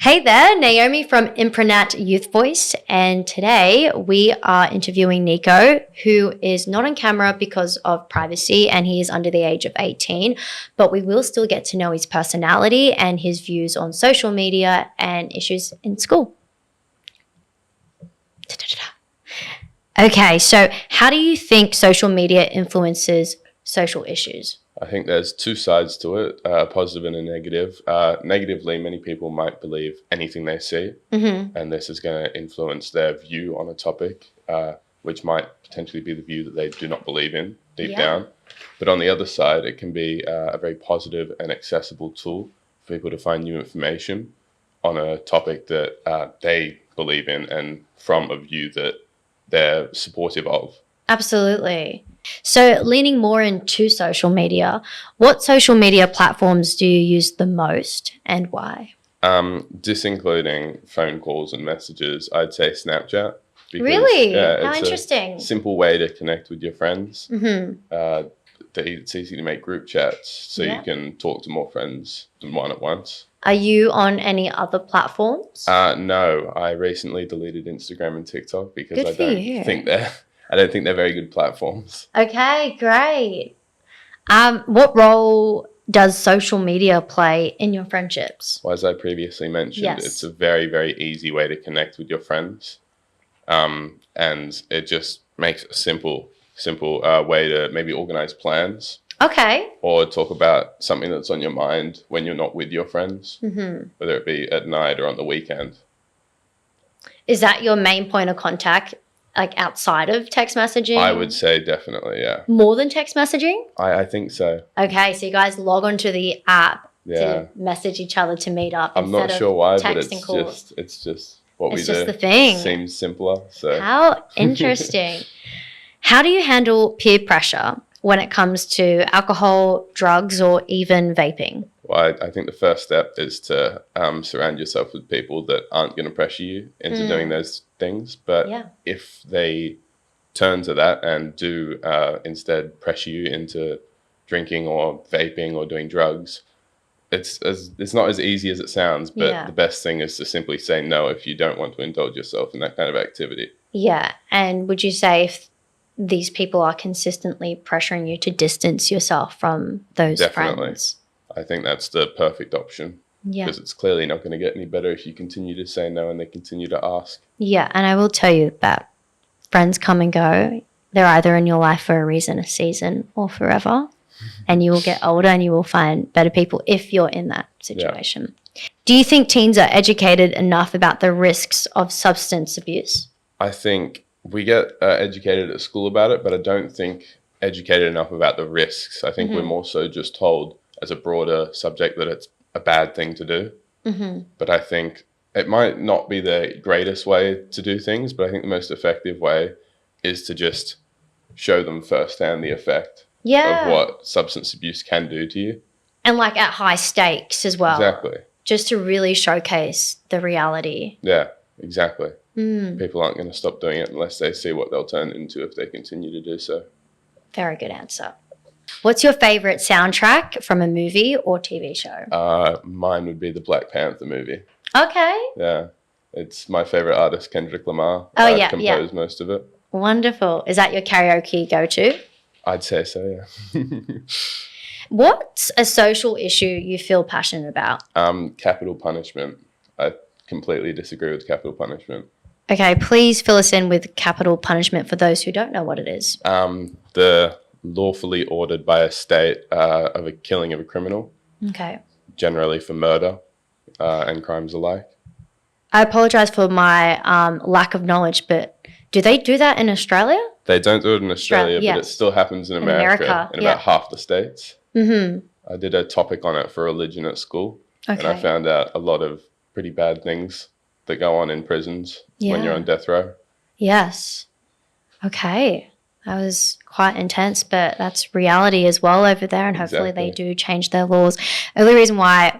Hey there, Naomi from IMPRONAT Youth Voice, and today we are interviewing Nicko, who is not on camera because of privacy and he is under the age of 18, but we will still get to know his personality and his views on social media and issues in school. Okay, so how do you think social media influences social issues? I think there's two sides to it, a positive and a negative. Negatively, many people might believe anything they see, and this is going to influence their view on a topic, which might potentially be the view that they do not believe in deep down. But on the other side, it can be a very positive and accessible tool for people to find new information on a topic that they believe in and from a view that they're supportive of. Absolutely. So leaning more into social media, what social media platforms do you use the most and why? Disincluding phone calls and messages, I'd say Snapchat. Because, Really? How it's interesting. a simple way to connect with your friends. It's easy to make group chats so you can talk to more friends than one at once. Are you on any other platforms? No, I recently deleted Instagram and TikTok because Good I for don't you. think they're very good platforms. Okay, great. What role does social media play in your friendships? Well, as I previously mentioned, it's a very, very easy way to connect with your friends. And it just makes a simple way to maybe organize plans. Okay. Or talk about something that's on your mind when you're not with your friends, whether it be at night or on the weekend. Is that your main point of contact, like outside of text messaging? I would say definitely, yeah. More than text messaging? I think so. Okay, so you guys log onto the app Yeah. to message each other to meet up. I'm not sure why, but it's calls. just what we do. It's just the thing. Seems simpler. So how interesting. How do you handle peer pressure when it comes to alcohol, drugs, or even vaping? Well, I think the first step is to surround yourself with people that aren't going to pressure you into doing those things. But if they turn to that and do instead pressure you into drinking or vaping or doing drugs, it's not as easy as it sounds. But the best thing is to simply say no if you don't want to indulge yourself in that kind of activity. Yeah. And would you say if these people are consistently pressuring you to distance yourself from those friends? I think that's the perfect option. Yeah. Because it's clearly not going to get any better if you continue to say no and they continue to ask. Yeah, and I will tell you that friends come and go. They're either in your life for a reason, a season, or forever. And you will get older and you will find better people if you're in that situation. Yeah. Do you think teens are educated enough about the risks of substance abuse? I think we get educated at school about it, but I don't think educated enough about the risks. I think we're more so just told as a broader subject that it's a bad thing to do. But I think it might not be the greatest way to do things, but I think the most effective way is to just show them firsthand the effect of what substance abuse can do to you. And like at high stakes as well. Exactly. Just to really showcase the reality. Yeah, exactly. People aren't going to stop doing it unless they see what they'll turn into if they continue to do so. Very good answer. What's your favorite soundtrack from a movie or TV show? Mine would be the Black Panther movie. Okay. Yeah. It's my favorite artist, Kendrick Lamar. Composed most of it. Wonderful. Is that your karaoke go-to? I'd say so, yeah. What's a social issue you feel passionate about? Capital punishment. I completely disagree with capital punishment. Okay, please fill us in with capital punishment for those who don't know what it is. The lawfully ordered by a state of a killing of a criminal. Okay. Generally for murder and crimes alike. I apologise for my lack of knowledge, but do they do that in Australia? They don't do it in Australia, but it still happens in America in about half the states. I did a topic on it for religion at school, and I found out a lot of pretty bad things that go on in prisons when you're on death row. Yes. Okay. That was quite intense, but that's reality as well over there, and hopefully they do change their laws. The only reason why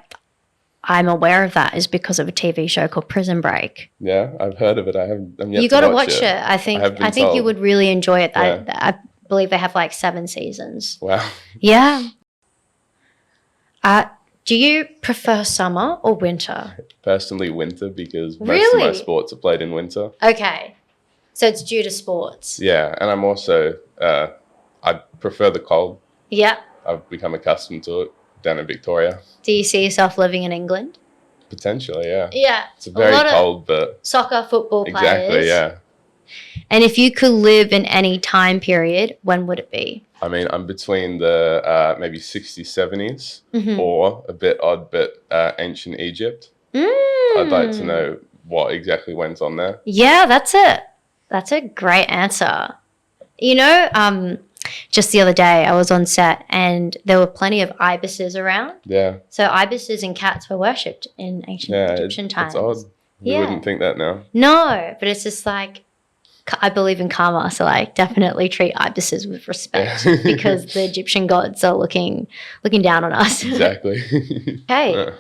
I'm aware of that is because of a TV show called Prison Break. Yeah, I've heard of it. I'm yet you got to watch it. I think you would really enjoy it. Yeah. I believe they have like 7 seasons. Wow. Yeah. Do you prefer summer or winter? Personally, winter, because most Really? of my sports are played in winter. Okay. So it's due to sports. Yeah, and I'm also, I prefer the cold. Yeah. I've become accustomed to it down in Victoria. Do you see yourself living in England? Potentially, yeah. Yeah. It's very lot of cold, but soccer, football players. exactly, yeah. And if you could live in any time period, when would it be? I mean, I'm between the maybe 60s, 70s, or a bit odd, but ancient Egypt. I'd like to know what exactly went on there. Yeah, that's it. That's a great answer. You know, just the other day I was on set and there were plenty of ibises around. Yeah. So ibises and cats were worshipped in ancient Egyptian times. It's odd. You wouldn't think that now. No, but it's just like, I believe in karma, so like definitely treat ibises with respect because the Egyptian gods are looking down on us. Exactly. Okay.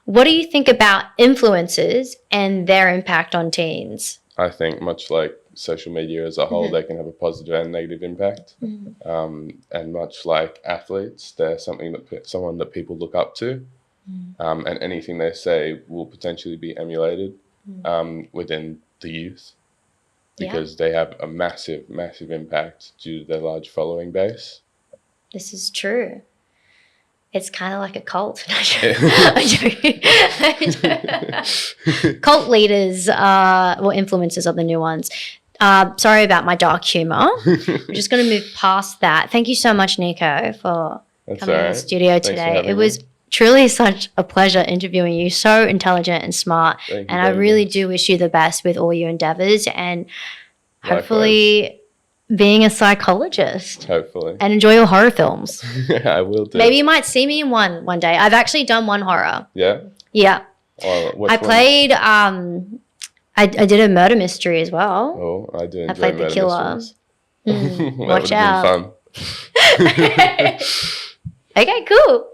What do you think about influencers and their impact on teens? I think much like social media as a whole, they can have a positive and negative impact. And much like athletes, they're someone that people look up to. And anything they say will potentially be emulated within the youth. Because they have a massive, massive impact due to their large following base. This is true. It's kind of like a cult. Cult leaders, influencers are the new ones. Sorry about my dark humor. I'm just going to move past that. Thank you so much, Nicko, for coming in the studio today. It was truly such a pleasure interviewing you. So intelligent and smart. And I really do wish you the best with all your endeavors and hopefully being a psychologist. Hopefully. And enjoy your horror films. I will do. Maybe you might see me in one day. I've actually done one horror. Yeah? Yeah. Which I one? played, I did a murder mystery as well. Oh, I do enjoy I played the killer. Watch out. That would have been fun. Okay, cool.